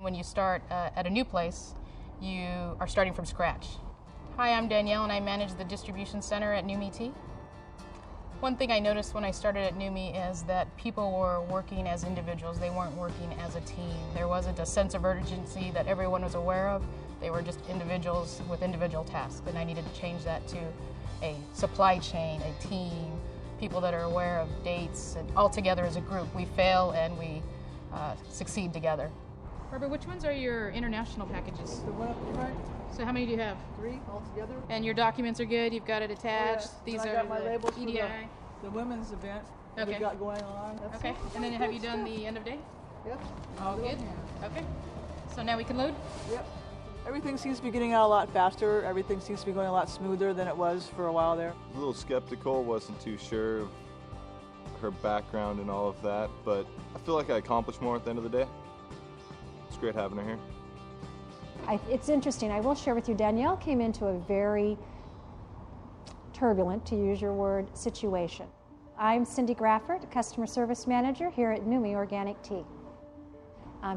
When you start at a new place, you are starting from scratch. Hi, I'm Danielle and I manage the distribution center at NUMI Tea. One thing I noticed when I started at NUMI is that people were working as individuals. They weren't working as a team. There wasn't a sense of urgency that everyone was aware of. They were just individuals with individual tasks, and I needed to change that to a supply chain, a team, people that are aware of dates, and all together as a group. We fail and we succeed together. Barbara, which ones are your international packages? The one up to the right. So how many do you have? 3 altogether. And your documents are good? You've got it attached? Oh, yeah. These I are got my the labels EDI? for the women's event that Okay. we got going on. That's Okay. it. And then have you done the end of day? Yep. All good? Okay. So now we can load? Yep. Everything seems to be getting out a lot faster. Everything seems to be going a lot smoother than it was for a while there. A little skeptical, wasn't too sure of her background and all of that, but I feel like I accomplished more at the end of the day. It's great having her here. It's interesting. I will share with you, Danielle came into a very turbulent, to use your word, situation. I'm Cindy Graffert, Customer Service Manager here at NUMI Organic Tea.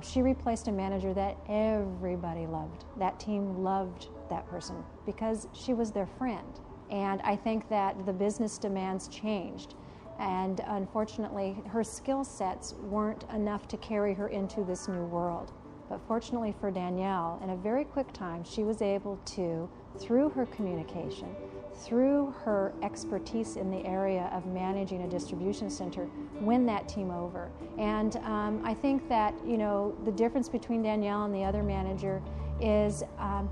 She replaced a manager that everybody loved. That team loved that person because she was their friend. And I think that the business demands changed. And unfortunately, her skill sets weren't enough to carry her into this new world. But fortunately for Danielle, in a very quick time, she was able to, through her communication, through her expertise in the area of managing a distribution center, win that team over. And I think that, you know, the difference between Danielle and the other manager is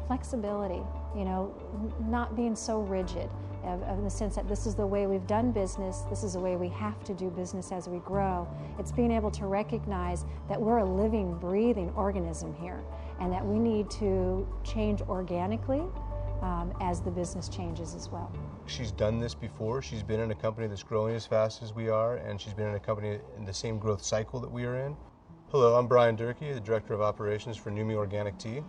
flexibility, you know, not being so rigid, in the sense that this is the way we've done business, this is the way we have to do business as we grow. It's being able to recognize that we're a living, breathing organism here, and that we need to change organically as the business changes as well. She's done this before. She's been in a company that's growing as fast as we are, and she's been in a company in the same growth cycle that we are in. Hello, I'm Brian Durkee, the Director of Operations for NUMI Organic Tea.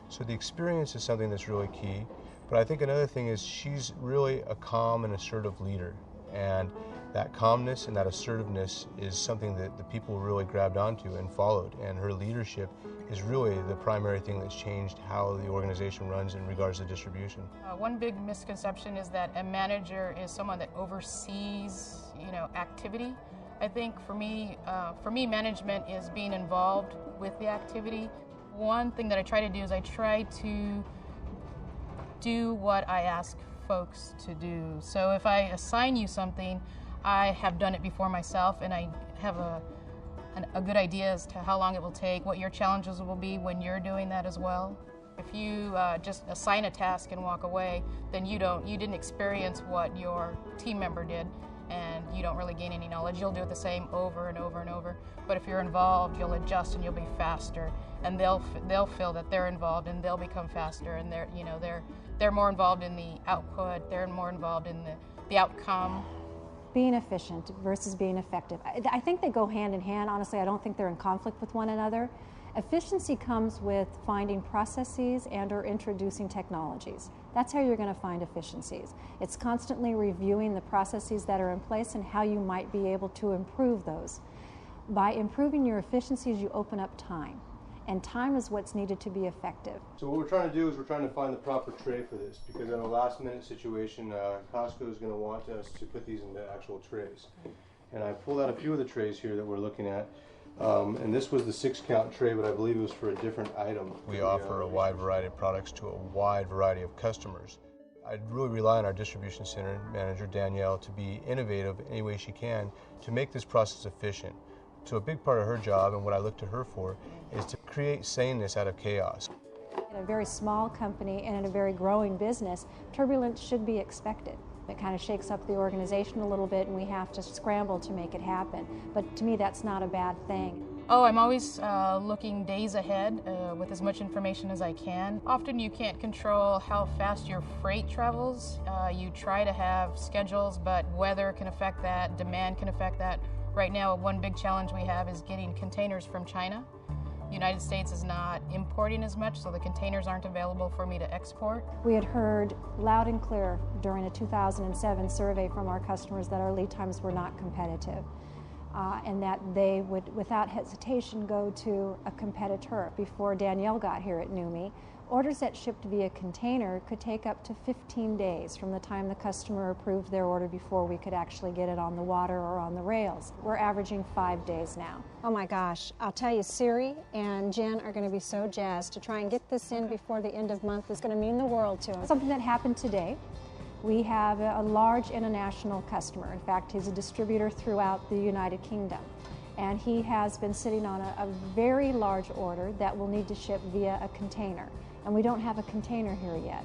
So the experience is something that's really key, but I think another thing is she's really a calm and assertive leader, and that calmness and that assertiveness is something that the people really grabbed onto and followed, and her leadership is really the primary thing that's changed how the organization runs in regards to distribution. One big misconception is that a manager is someone that oversees, you know, activity. I think for me, management is being involved with the activity. One thing that I try to do is I try to do what I ask folks to do. So if I assign you something, I have done it before myself, and I have a good idea as to how long it will take, what your challenges will be when you're doing that as well. If you just assign a task and walk away, then you didn't experience what your team member did, and you don't really gain any knowledge. You'll do it the same over and over and over. But if you're involved, you'll adjust and you'll be faster, and they'll feel that they're involved and they'll become faster, and they're more involved in the output, they're more involved in the outcome. Being efficient versus being effective. I think they go hand in hand. Honestly, I don't think they're in conflict with one another. Efficiency comes with finding processes and or introducing technologies. That's how you're going to find efficiencies. It's constantly reviewing the processes that are in place and how you might be able to improve those. By improving your efficiencies, you open up time. And time is what's needed to be effective. So what we're trying to do is we're trying to find the proper tray for this, because in a last minute situation, Costco is going to want us to put these into actual trays. And I pulled out a few of the trays here that we're looking at. And this was the 6-count tray, but I believe it was for a different item. We offer a wide variety of products to a wide variety of customers. I really rely on our distribution center manager, Danielle, to be innovative any way she can to make this process efficient. So a big part of her job, and what I look to her for, is to create saneness out of chaos. In a very small company and in a very growing business, turbulence should be expected. It kind of shakes up the organization a little bit, and we have to scramble to make it happen. But to me, that's not a bad thing. Oh, I'm always looking days ahead with as much information as I can. Often you can't control how fast your freight travels. You try to have schedules, but weather can affect that, demand can affect that. Right now, one big challenge we have is getting containers from China. The United States is not importing as much, so the containers aren't available for me to export. We had heard loud and clear during a 2007 survey from our customers that our lead times were not competitive. and that they would, without hesitation, go to a competitor. Before Danielle got here at NUMI, orders that shipped via container could take up to 15 days from the time the customer approved their order before we could actually get it on the water or on the rails. We're averaging 5 days now. Oh my gosh, I'll tell you, Siri and Jen are going to be so jazzed to try and get this in before the end of month. Is going to mean the world to them. Something that happened today. We have a large international customer. In fact, he's a distributor throughout the United Kingdom. And he has been sitting on a very large order that will need to ship via a container. And we don't have a container here yet.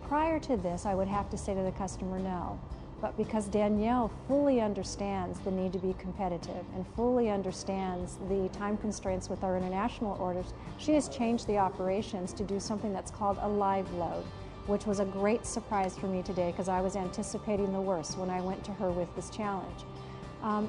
Prior to this, I would have to say to the customer no. But because Danielle fully understands the need to be competitive and fully understands the time constraints with our international orders, she has changed the operations to do something that's called a live load, which was a great surprise for me today because I was anticipating the worst when I went to her with this challenge.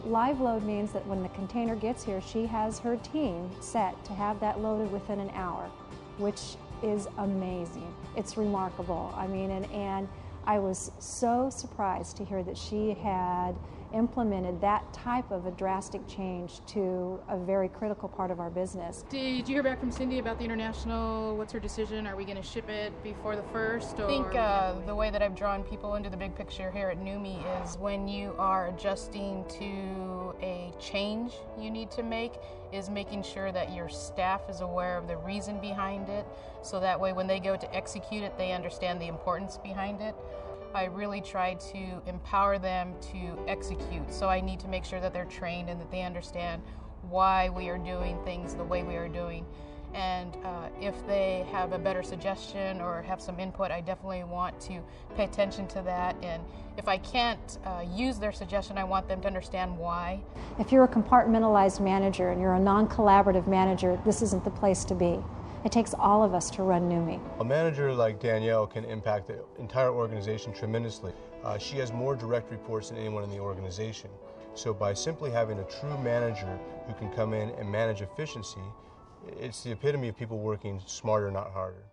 Live load means that when the container gets here, she has her team set to have that loaded within an hour, which is amazing. It's remarkable. I mean, and I was so surprised to hear that she had implemented that type of a drastic change to a very critical part of our business. Did you hear back from Cindy about the international? What's her decision? Are we going to ship it before the 1st? I think the way that I've drawn people into the big picture here at NUMI is when you are adjusting to a change you need to make is making sure that your staff is aware of the reason behind it, so that way when they go to execute it, they understand the importance behind it. I really try to empower them to execute, so I need to make sure that they're trained and that they understand why we are doing things the way we are doing. And if they have a better suggestion or have some input, I definitely want to pay attention to that. And if I can't use their suggestion, I want them to understand why. If you're a compartmentalized manager and you're a non-collaborative manager, this isn't the place to be. It takes all of us to run NUMI. A manager like Danielle can impact the entire organization tremendously. She has more direct reports than anyone in the organization. So by simply having a true manager who can come in and manage efficiency, it's the epitome of people working smarter, not harder.